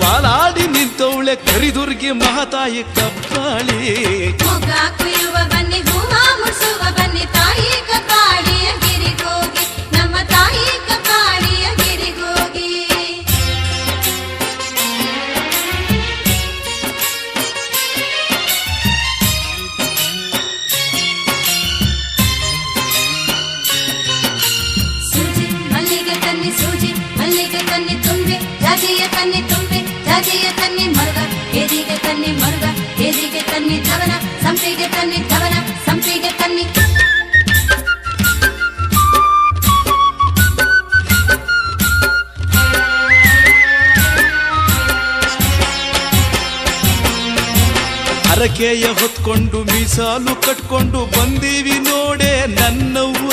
ವಾಲಾಡಿ ನಿಂತವಳೆ ಕರಿದುರ್ಗಿ ಮಹಾತಾಯಿ ಕಪ್ಪಾಳಿ. ಮೊಗ್ಗ ಕುಯ್ಯುವ ಬನ್ನಿ ಹೂವ ಮುಡಿಸುವ ಬನ್ನಿ ತಾಯಿ ಕಪ್ಪಾಳಿಯ ಗಿರಿಗೋಗಿ ನಮ್ಮ ತಾಯಿ ಕಪ್ಪಾಳಿಯ ಗಿರಿಗೋಗಿ. ಸೂಜಿ ಮಲ್ಲಿಗೆ ಕನ್ನಿ ಸೂಜಿ ಮಲ್ಲಿಗೆ ಕನ್ನಿ ತುಂಬಿ ಜಾಜಿಯ ಕನ್ನಿ ತುಂಬಿ ಜಾಜಿಯ ಕನ್ನಿ ಮರುಗ ಎದಿಗೆ ಕನ್ನಿ ಮರುಗ ಎದಿಗೆ ಕನ್ನಿ ಧವನ ಸಂಪಿಗೆ ಕನ್ನಿ ಧವನ ಸಂಪಿಗೆ ಕನ್ನಿ. ಹರಕೆಯ ಹೊತ್ಕೊಂಡು ಮೀಸಾಲು ಕಟ್ಕೊಂಡು ಬಂದೀವಿ ನೋಡೆ ನನ್ನವ್ವ.